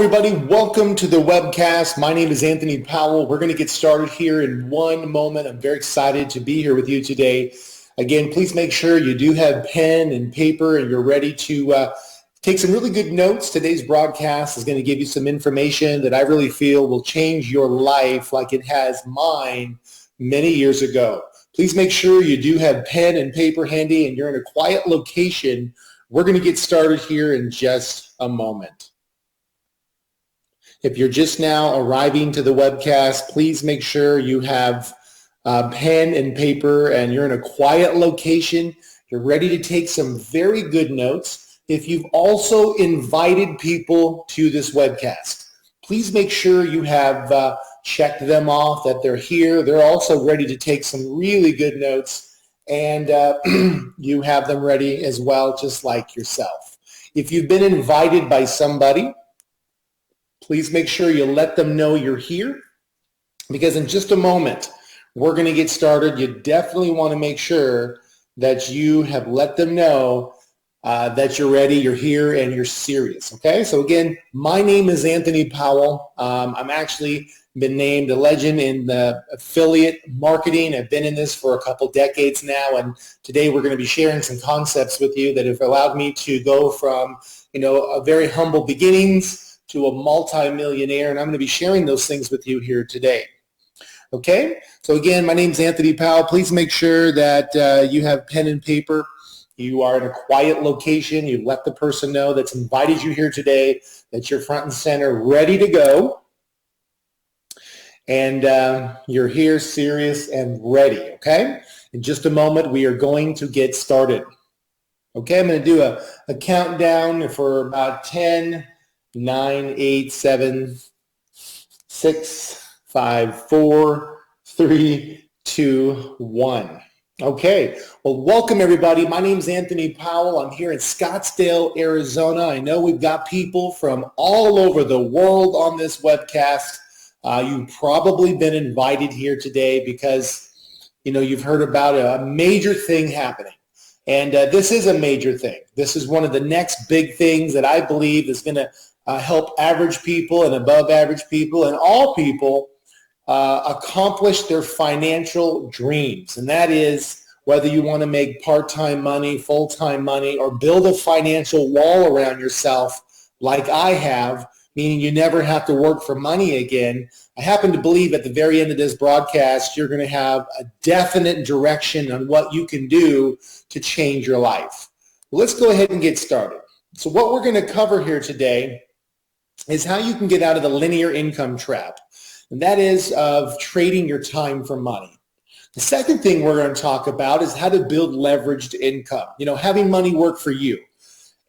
Everybody, welcome to the webcast. My name is Anthony Powell. We're going to get started here in one moment. I'm very excited to be here with you today. Again, please make sure you do have pen and paper and you're ready to take some really good notes. Today's broadcast is going to give you some information that I really feel will change your life like it has mine many years ago. Please make sure you do have pen and paper handy and you're in a quiet location. We're going to get started here in just a moment. If you're just now arriving to the webcast, please make sure you have pen and paper and you're in a quiet location. You're ready to take some very good notes. If you've also invited people to this webcast, please make sure you have checked them off that they're here. They're also ready to take some really good notes, and you have them ready as well, just like yourself. If you've been invited by somebody, please make sure you let them know you're here, because in just a moment, we're going to get started. You definitely want to make sure that you have let them know that you're ready, you're here, and you're serious, okay? So again, my name is Anthony Powell. I'm actually been named a legend in the affiliate marketing. I've been in this for a couple decades now, and today we're going to be sharing some concepts with you that have allowed me to go from, a very humble beginnings to a multi-millionaire, and I'm going to be sharing those things with you here today. Okay, so again, my name is Anthony Powell. Please make sure that you have pen and paper. You are in a quiet location. You've let the person know that's invited you here today that you're front and center, ready to go. And you're here, serious and ready, okay? In just a moment, we are going to get started. Okay, I'm going to do a countdown for about 10, 9, 8, 7, 6, 5, 4, 3, 2, 1. Okay, well, welcome everybody. My name is Anthony Powell. I'm here in Scottsdale, Arizona. I know we've got people from all over the world on this webcast. You've probably been invited here today because, you've heard about a major thing happening. And this is a major thing. This is one of the next big things that I believe is going to help average people and above average people and all people accomplish their financial dreams. And that is whether you want to make part-time money, full-time money, or build a financial wall around yourself like I have, meaning you never have to work for money again. I happen to believe at the very end of this broadcast, you're going to have a definite direction on what you can do to change your life. Let's go ahead and get started. So what we're going to cover here today is how you can get out of the linear income trap, and that is of trading your time for money. The second thing we're going to talk about is how to build leveraged income, having money work for you.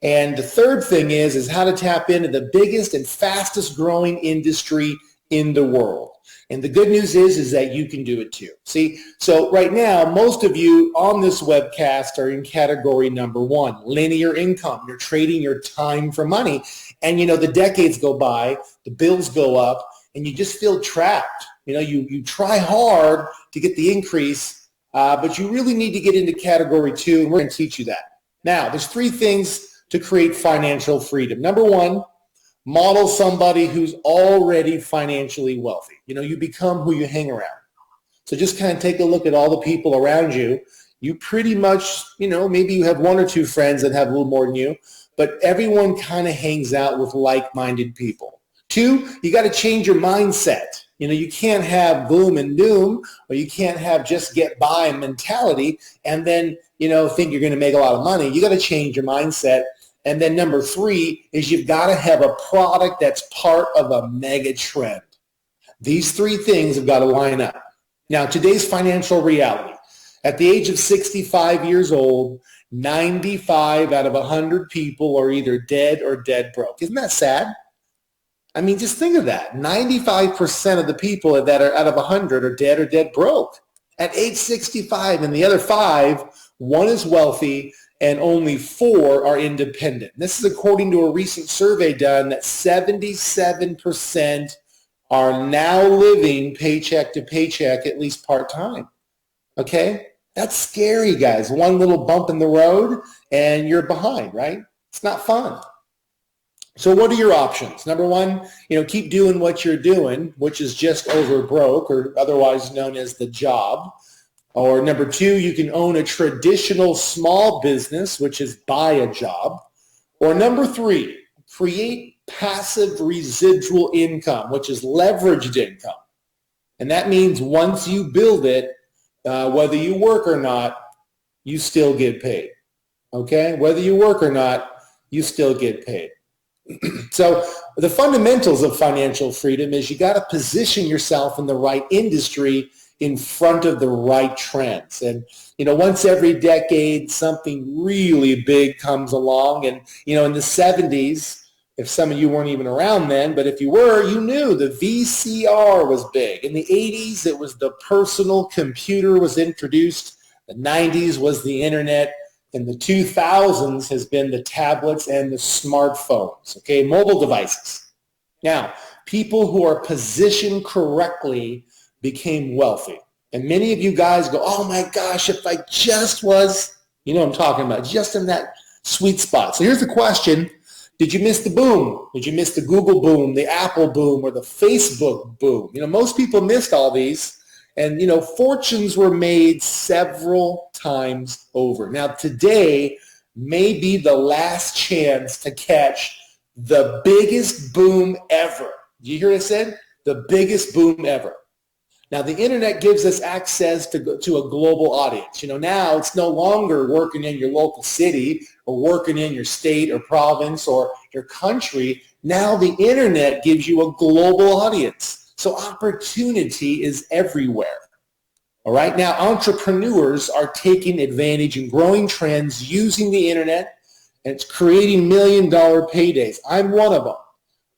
And the third thing is how to tap into the biggest and fastest growing industry in the world. And the good news is that you can do it too. See, so right now, most of you on this webcast are in category number 1, linear income. You're trading your time for money. And, the decades go by, the bills go up, and you just feel trapped. You try hard to get the increase, but you really need to get into category 2, and we're going to teach you that. Now, there's 3 things to create financial freedom. Number 1, model somebody who's already financially wealthy. You become who you hang around. So just kind of take a look at all the people around you. You pretty much, maybe you have 1 or 2 friends that have a little more than you, but everyone kind of hangs out with like-minded people. 2, you got to change your mindset. You can't have gloom and doom, or you can't have just get by mentality and then, think you're going to make a lot of money. You got to change your mindset. And then number 3 is you've got to have a product that's part of a mega trend. These 3 things have got to line up. Now, today's financial reality. At the age of 65 years old, 95 out of 100 people are either dead or dead broke. Isn't that sad? I mean, just think of that. 95% of the people that are out of 100 are dead or dead broke at age 65. And the other 5, 1 is wealthy, and only 4 are independent. This is according to a recent survey done that 77% are now living paycheck to paycheck, at least part-time. Okay? That's scary, guys. One little bump in the road and you're behind, right? It's not fun. So what are your options? Number one, keep doing what you're doing, which is just over broke, or otherwise known as the job. Or number two, you can own a traditional small business, which is buy a job. Or number three, create passive residual income, which is leveraged income. And that means once you build it, whether you work or not, you still get paid. Okay? Whether you work or not, you still get paid. So the fundamentals of financial freedom is you got to position yourself in the right industry in front of the right trends. And, once every decade, something really big comes along. And, in the 70s, if some of you weren't even around then, but if you were, you knew the VCR was big. In the 80s, it was the personal computer was introduced. The 90s was the internet. In the 2000s has been the tablets and the smartphones, okay, mobile devices. Now, people who are positioned correctly became wealthy. And many of you guys go, oh my gosh, if I just was, what I'm talking about, just in that sweet spot. So here's the question. Did you miss the boom? Did you miss the Google boom, the Apple boom, or the Facebook boom? Most people missed all these. And, fortunes were made several times over. Now, today may be the last chance to catch the biggest boom ever. Do you hear what I said? The biggest boom ever. Now, the internet gives us access to a global audience. Now it's no longer working in your local city or working in your state or province or your country. Now the internet gives you a global audience. So opportunity is everywhere. All right. Now, entrepreneurs are taking advantage and growing trends using the internet, and it's creating $1 million paydays. I'm one of them.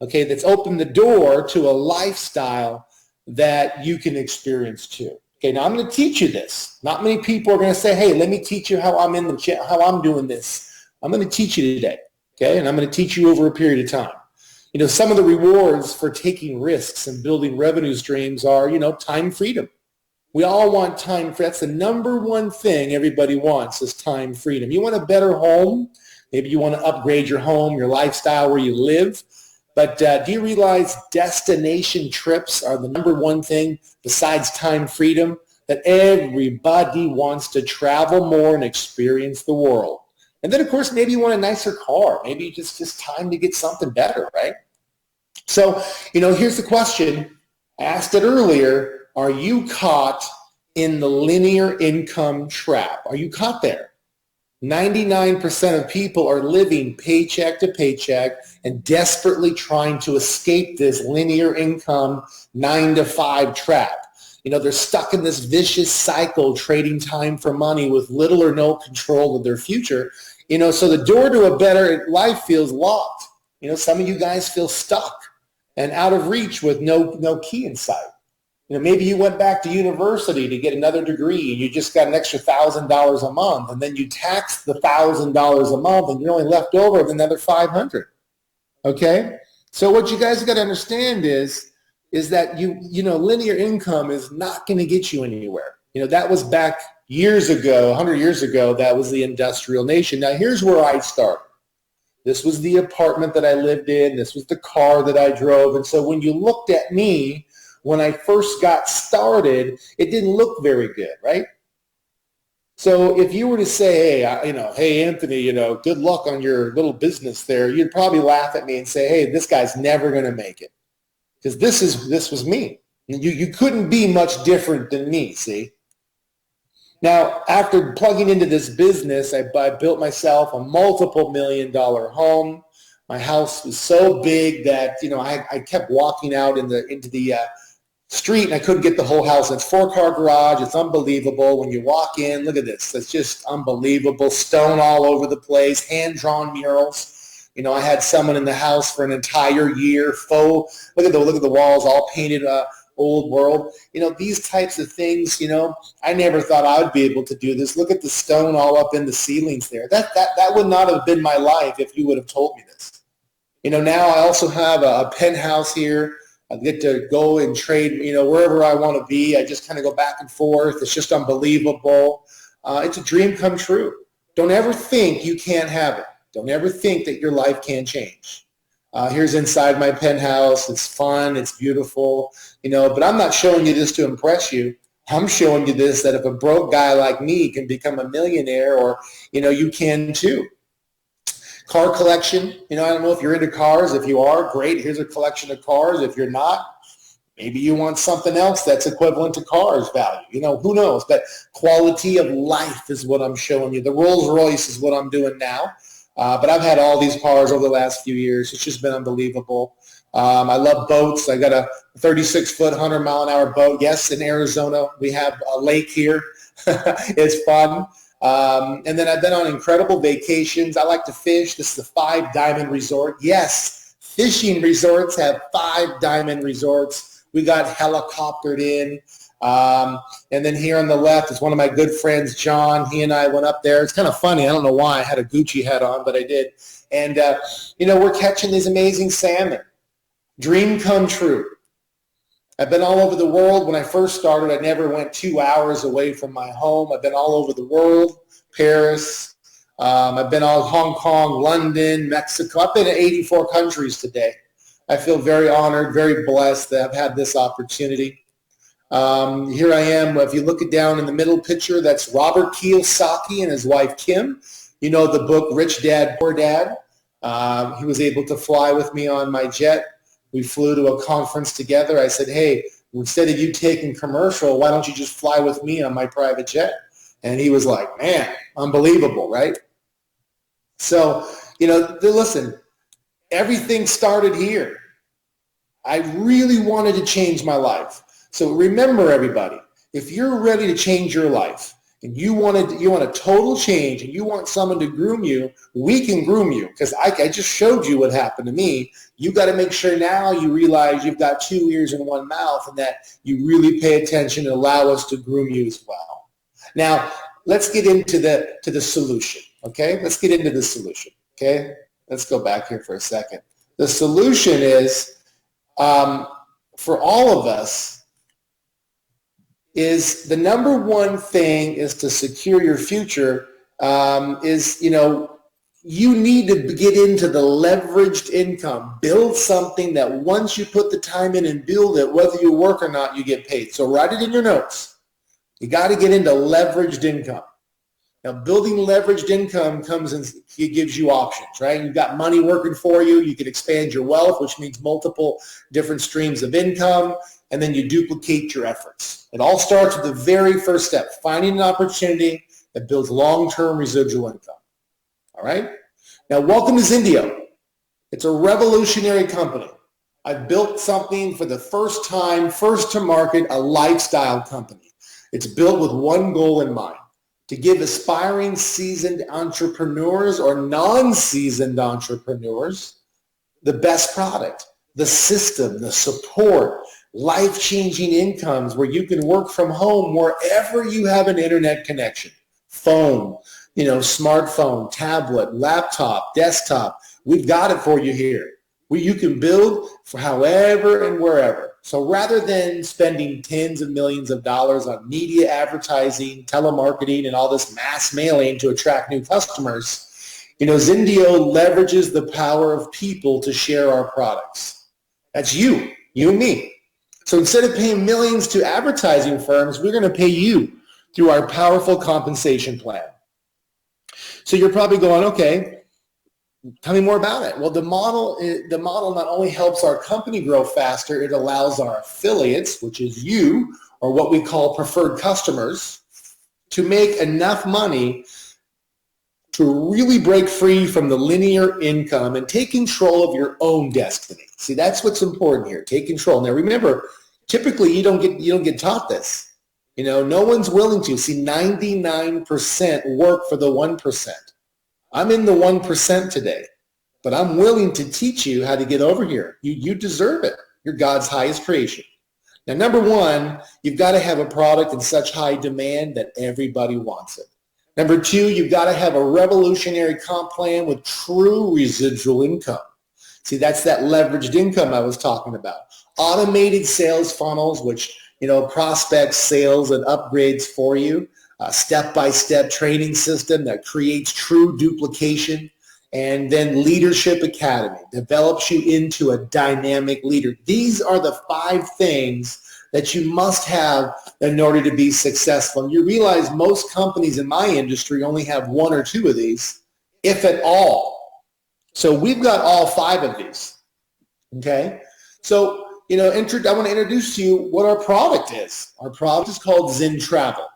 Okay. That's opened the door to a lifestyle that you can experience too. Okay. Now I'm going to teach you this. Not many people are going to say, hey, let me teach you how I'm doing this. I'm going to teach you today. Okay. And I'm going to teach you over a period of time. Some of the rewards for taking risks and building revenue streams are, time freedom. We all want time. That's the number one thing everybody wants is time freedom. You want a better home. Maybe you want to upgrade your home, your lifestyle, where you live. But do you realize destination trips are the number one thing besides time freedom? That everybody wants to travel more and experience the world. And then, of course, maybe you want a nicer car. Maybe just time to get something better, right? So, here's the question. I asked it earlier. Are you caught in the linear income trap? Are you caught there? 99% of people are living paycheck to paycheck and desperately trying to escape this linear income 9-to-5 trap. They're stuck in this vicious cycle, trading time for money with little or no control of their future. So the door to a better life feels locked. Some of you guys feel stuck and out of reach with no key in sight. Maybe you went back to university to get another degree and you just got an extra $1,000 a month, and then you tax the $1,000 a month and you're only left over with another $500. Okay? So what you guys got to understand is that linear income is not going to get you anywhere. That was back years ago, 100 years ago, that was the industrial nation. Now here's where I started. This was the apartment that I lived in. This was the car that I drove. And so when you looked at me, when I first got started, it didn't look very good, right? So if you were to say, hey, Anthony, good luck on your little business there, you'd probably laugh at me and say, hey, this guy's never going to make it. Because this was me. You couldn't be much different than me, see? Now, after plugging into this business, I built myself a multiple $1 million home. My house was so big that, I kept walking out into the street and I couldn't get the whole house. It's 4-car garage. It's unbelievable. When you walk in, look at this. It's just unbelievable. Stone all over the place, hand-drawn murals. I had someone in the house for an entire year. Faux. Look at the walls all painted old world. These types of things, I never thought I would be able to do this. Look at the stone all up in the ceilings there. That would not have been my life if you would have told me this. Now I also have a penthouse here. I get to go and trade, wherever I want to be. I just kind of go back and forth. It's just unbelievable. It's a dream come true. Don't ever think you can't have it. Don't ever think that your life can't change. Here's inside my penthouse. It's fun. It's beautiful, but I'm not showing you this to impress you. I'm showing you this that if a broke guy like me can become a millionaire, or, you can too. Car collection. I don't know if you're into cars. If you are, great. Here's a collection of cars. If you're not, maybe you want something else that's equivalent to cars value. Who knows? But quality of life is what I'm showing you. The Rolls Royce is what I'm doing now. But I've had all these cars over the last few years. It's just been unbelievable. I love boats. I got a 36-foot, 100-mile-an-hour boat. Yes, in Arizona, we have a lake here. It's fun. And then I've been on incredible vacations. I like to fish. This is the 5 Diamond Resort. Yes, fishing resorts have 5 diamond resorts. We got helicoptered in. And then here on the left is one of my good friends, John. He and I went up there. It's kind of funny. I don't know why I had a Gucci hat on, but I did. And, we're catching these amazing salmon. Dream come true. I've been all over the world. When I first started, I never went 2 hours away from my home. I've been all over the world, Paris. I've been all Hong Kong, London, Mexico. I've been in 84 countries today. I feel very honored, very blessed that I've had this opportunity. Here I am. If you look it down in the middle picture, that's Robert Kiyosaki and his wife, Kim. The book, Rich Dad, Poor Dad. He was able to fly with me on my jet. We flew to a conference together. I said, hey, instead of you taking commercial, why don't you just fly with me on my private jet? And he was like, man, unbelievable, right? So, listen, everything started here. I really wanted to change my life. So remember, everybody, if you're ready to change your life and you want a total change and you want someone to groom you, we can groom you, because I just showed you what happened to me. You got to make sure now you realize you've got 2 ears and 1 mouth, and that you really pay attention and allow us to groom you as well. Now, let's get into the solution, okay? Let's get into the solution, okay? Let's go back here for a second. The solution is, for all of us, is the number one thing is to secure your future. You need to get into the leveraged income. Build something that once you put the time in and build it, whether you work or not, you get paid. So write it in your notes. You got to get into leveraged income. Now, building leveraged income comes and it gives you options, right? You've got money working for you. You can expand your wealth, which means multiple different streams of income, and then you duplicate your efforts. It all starts with the very first step, finding an opportunity that builds long-term residual income. All right? Now, welcome to Zendio. It's a revolutionary company. I've built something for the first time, first to market, a lifestyle company. It's built with one goal in mind: to give aspiring seasoned entrepreneurs or non-seasoned entrepreneurs the best product, the system, the support, life-changing incomes where you can work from home wherever you have an internet connection. Phone, smartphone, tablet, laptop, desktop. We've got it for you here. You can build for however and wherever. So rather than spending tens of millions of dollars on media advertising, telemarketing, and all this mass mailing to attract new customers, Zendio leverages the power of people to share our products. That's you and me. So instead of paying millions to advertising firms, we're going to pay you through our powerful compensation plan. So you're probably going, okay, tell me more about it. Well, the model not only helps our company grow faster, it allows our affiliates, which is you, or what we call preferred customers, to make enough money to really break free from the linear income and take control of your own destiny. See, that's what's important here. Take control. Now, remember, typically you don't get taught this. No one's willing to. See, 99% work for the 1%. I'm in the 1% today, but I'm willing to teach you how to get over here. You deserve it. You're God's highest creation. Now, number one, you've got to have a product in such high demand that everybody wants it. Number two, you've got to have a revolutionary comp plan with true residual income. See, that's that leveraged income I was talking about. Automated sales funnels, which, prospects, sales, and upgrades for you. A step-by-step training system that creates true duplication. And then Leadership Academy develops you into a dynamic leader. These are the 5 things that you must have in order to be successful. And you realize most companies in my industry only have 1 or 2 of these, if at all. So we've got all 5 of these, okay? So, I want to introduce to you what our product is. Our product is called Zen Travel.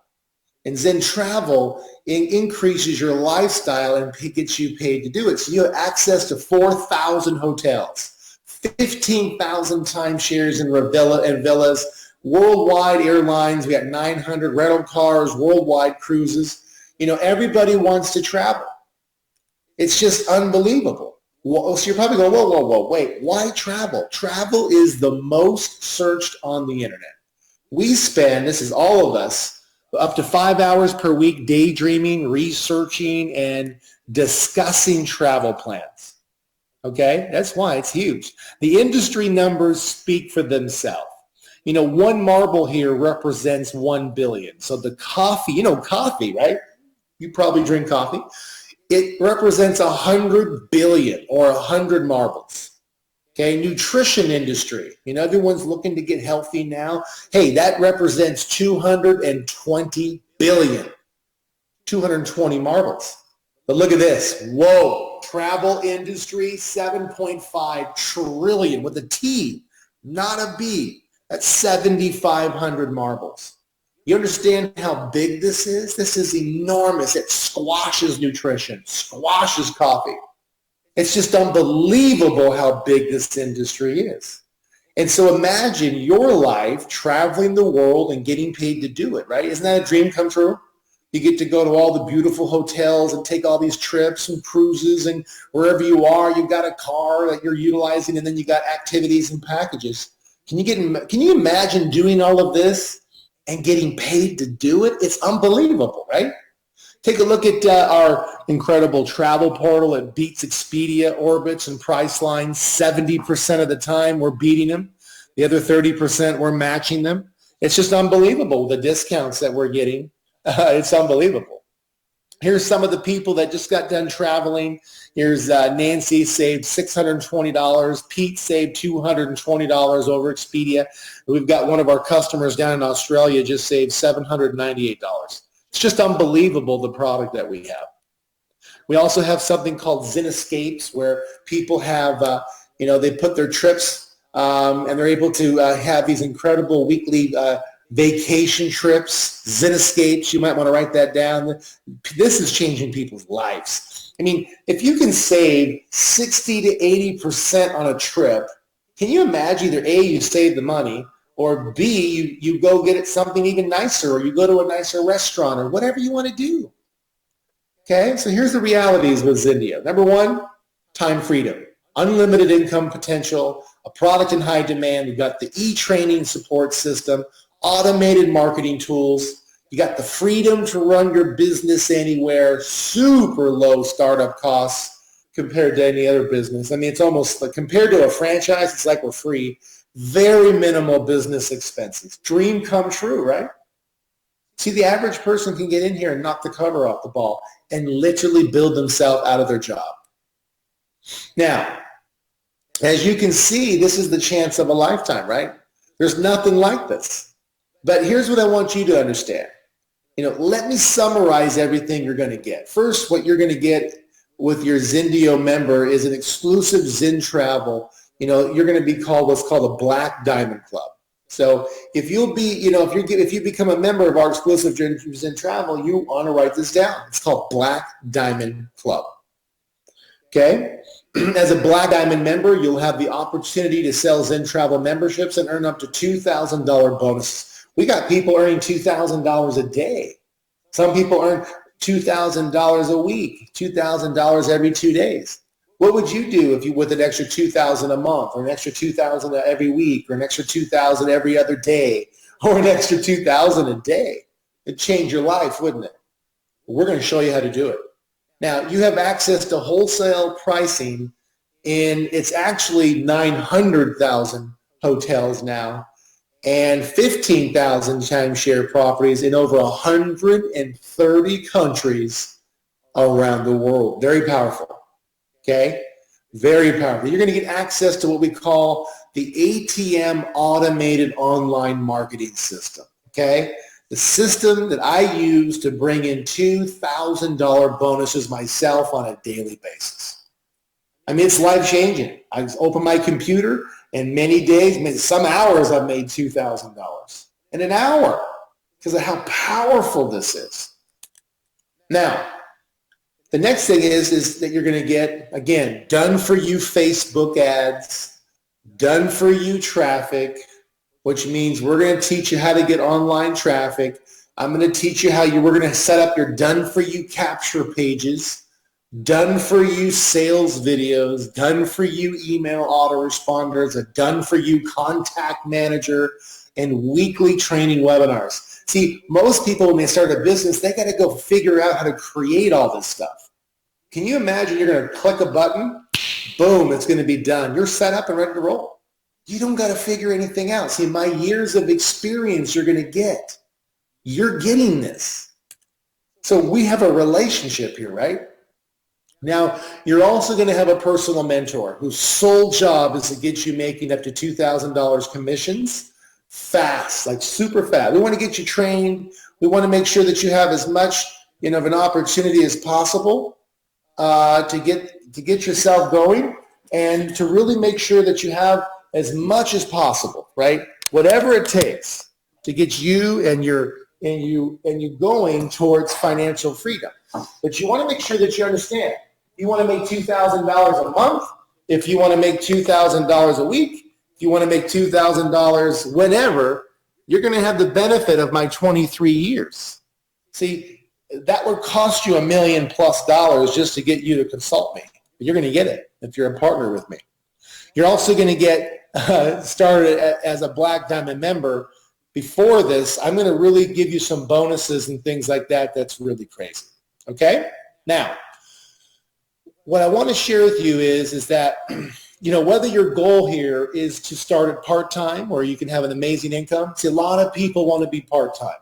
And Zen Travel increases your lifestyle and gets you paid to do it. So you have access to 4,000 hotels, 15,000 timeshares and villas, worldwide airlines. We got 900 rental cars, worldwide cruises. Everybody wants to travel. It's just unbelievable. So you're probably going, whoa, wait, why travel? Travel is the most searched on the internet. We spend, this is all of us, up to 5 hours per week daydreaming, researching, and discussing travel plans. Okay? That's why it's huge. The industry numbers speak for themselves. 1 marble here represents 1 billion. So the coffee, coffee, right? You probably drink coffee. It represents 100 billion or 100 marbles. Okay, nutrition industry. Everyone's looking to get healthy now. Hey, that represents 220 billion, 220 marbles. But look at this. Whoa, travel industry, 7.5 trillion with a T, not a B. That's 7,500 marbles. You understand how big this is? This is enormous. It squashes nutrition, squashes coffee. It's just unbelievable how big this industry is. And so imagine your life traveling the world and getting paid to do it, right? Isn't that a dream come true? You get to go to all the beautiful hotels and take all these trips and cruises, and wherever you are, you've got a car that you're utilizing, and then you got activities and packages. Can you imagine doing all of this and getting paid to do it? It's unbelievable, right? Take a look at our incredible travel portal. It beats Expedia, Orbitz, and Priceline 70% of the time. We're beating them. The other 30%, we're matching them. It's just unbelievable, the discounts that we're getting. It's unbelievable. Here's some of the people that just got done traveling. Here's Nancy saved $620. Pete saved $220 over Expedia. We've got one of our customers down in Australia just saved $798. It's just unbelievable, the product that we have. We also have something called Zen Escapes, where people have, they put their trips and they're able to have these incredible weekly vacation trips. Zen Escapes, you might want to write that down. This is changing people's lives. I mean, if you can save 60 to 80% on a trip, can you imagine either A, you save the money, or B, you go get it something even nicer, or you go to a nicer restaurant, or whatever you want to do. Okay, so here's the realities with Zendio. Number 1, time freedom, unlimited income potential, a product in high demand. We've got the e-training support system, automated marketing tools. You got the freedom to run your business anywhere, super low startup costs compared to any other business. I mean, it's almost like compared to a franchise, it's like we're free. Very minimal business expenses. Dream come true, right? See, the average person can get in here and knock the cover off the ball and literally build themselves out of their job. Now, as you can see, this is the chance of a lifetime, right? There's nothing like this. But here's what I want you to understand. Let me summarize everything you're going to get. First, what you're going to get with your Zendio member is an exclusive Zen Travel. You're going to be called what's called a Black Diamond Club. So if you become a member of our exclusive Zen Travel, you want to write this down. It's called Black Diamond Club. Okay? As a Black Diamond member, you'll have the opportunity to sell Zen Travel memberships and earn up to $2,000 bonuses. We got people earning $2,000 a day. Some people earn $2,000 a week, $2,000 every 2 days. What would you do with an extra $2,000 a month, or an extra $2,000 every week, or an extra $2,000 every other day, or an extra $2,000 a day? It'd change your life, wouldn't it? We're going to show you how to do it. Now, you have access to wholesale pricing in, it's actually 900,000 hotels now, and 15,000 timeshare properties in over 130 countries around the world. Very powerful. okay? Very powerful. You're going to get access to what we call the ATM automated online marketing system, okay? The system that I use to bring in $2,000 bonuses myself on a daily basis. I mean, it's life-changing. I just open my computer, and many days, some hours, I've made $2,000 in an hour because of how powerful this is. Now, the next thing is that you're going to get, again, done-for-you Facebook ads, done-for-you traffic, which means we're going to teach you how to get online traffic. I'm going to teach you we're going to set up your done-for-you capture pages, done-for-you sales videos, done-for-you email autoresponders, a done-for-you contact manager, and weekly training webinars. See, most people, when they start a business, they got to go figure out how to create all this stuff. Can you imagine you're going to click a button, boom, it's going to be done. You're set up and ready to roll. You don't got to figure anything out. See, my years of experience you're going to get. You're getting this. So we have a relationship here, right? Now, you're also going to have a personal mentor whose sole job is to get you making up to $2,000 commissions fast, like super fast. We want to get you trained. We want to make sure that you have as much, of an opportunity as possible to get yourself going, and to really make sure that you have as much as possible, right? Whatever it takes to get you and you going towards financial freedom. But you want to make sure that you understand. You want to make $2,000 a month. If you want to make $2,000 a week, if you want to make $2,000 whenever, you're going to have the benefit of my 23 years. See, that would cost you $1 million+ just to get you to consult me. But you're going to get it if you're a partner with me. You're also going to get started as a Black Diamond member. Before this, I'm going to really give you some bonuses and things like that. That's really crazy. Okay? Now, what I want to share with you is that, whether your goal here is to start at part-time or you can have an amazing income. See, a lot of people want to be part-time,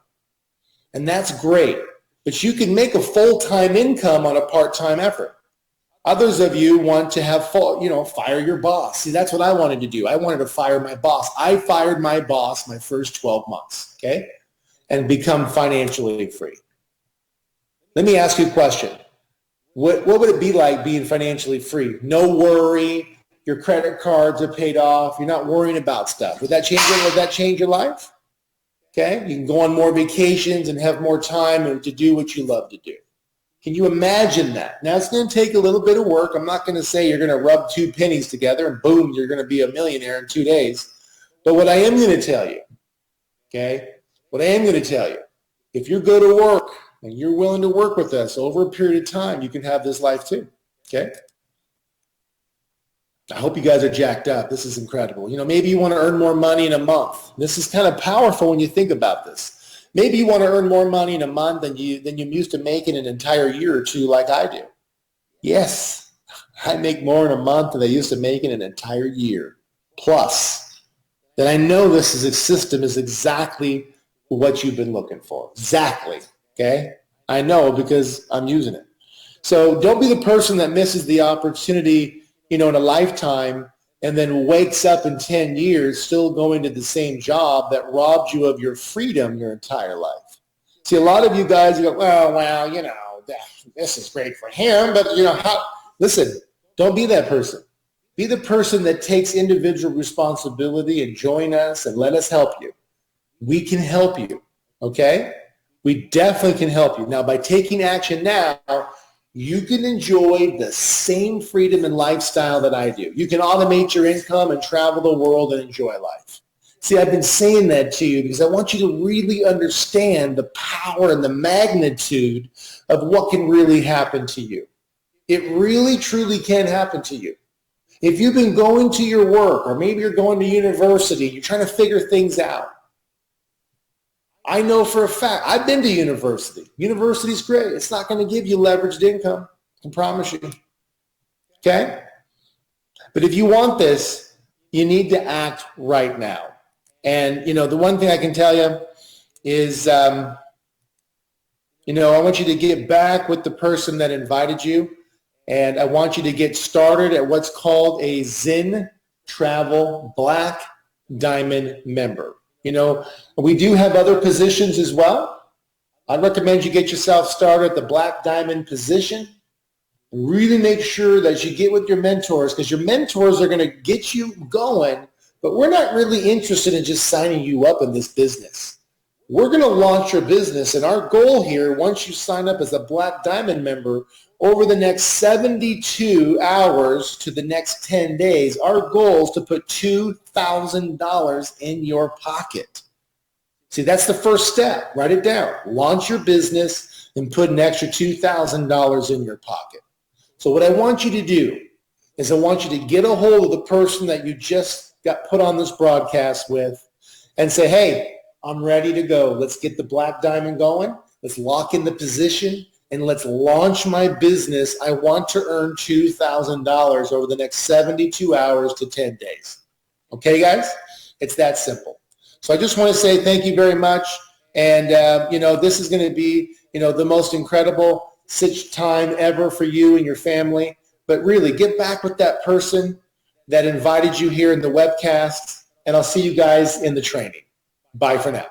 and that's great. But you can make a full-time income on a part-time effort. Others of you want to have fire your boss. See, that's what I wanted to do. I wanted to fire my boss. I fired my boss my first 12 months, okay, and become financially free. Let me ask you a question. What would it be like being financially free? No worry. Your credit cards are paid off. You're not worrying about stuff. Would that change your life? Okay, you can go on more vacations and have more time and to do what you love to do. Can you imagine that? Now, it's going to take a little bit of work. I'm not going to say you're going to rub two pennies together and boom, you're going to be a millionaire in 2 days. But what I am going to tell you, if you go to work and you're willing to work with us over a period of time, you can have this life too, okay? I hope you guys are jacked up. This is incredible. Maybe you want to earn more money in a month. This is kind of powerful when you think about this. Maybe you want to earn more money in a month than you used to make in an entire year or two like I do. Yes, I make more in a month than I used to make in an entire year. Plus, that I know system is exactly what you've been looking for. Exactly, okay? I know because I'm using it. So don't be the person that misses the opportunity in a lifetime and then wakes up in 10 years still going to the same job that robbed you of your freedom your entire life. See, a lot of you guys go, well, this is great for him, but listen, don't be that person. Be the person that takes individual responsibility and join us and let us help you. We can help you, okay? We definitely can help you. Now, by taking action now, you can enjoy the same freedom and lifestyle that I do. You can automate your income and travel the world and enjoy life. See, I've been saying that to you because I want you to really understand the power and the magnitude of what can really happen to you. It really, truly can happen to you. If you've been going to your work, or maybe you're going to university, you're trying to figure things out. I know for a fact, I've been to university. University's great. It's not going to give you leveraged income, I can promise you. Okay? But if you want this, you need to act right now. And, the one thing I can tell you is, I want you to get back with the person that invited you And I want you to get started at what's called a Zen Travel Black Diamond member. You know, we do have other positions as well. I'd recommend you get yourself started at the Black Diamond position. Really make sure that you get with your mentors, because your mentors are going to get you going, but we're not really interested in just signing you up in this business. We're going to launch your business, and our goal here, once you sign up as a Black Diamond member, over the next 72 hours to the next 10 days, our goal is to put $2,000 in your pocket. See, that's the first step. Write it down. Launch your business and put an extra $2,000 in your pocket. So what I want you to do is I want you to get a hold of the person that you just got put on this broadcast with and say, hey, I'm ready to go. Let's get the Black Diamond going. Let's lock in the position and let's launch my business. I want to earn $2,000 over the next 72 hours to 10 days. Okay, guys? It's that simple. So I just want to say thank you very much. And, this is going to be, the most incredible time ever for you and your family. But really, get back with that person that invited you here in the webcast, and I'll see you guys in the training. Bye for now.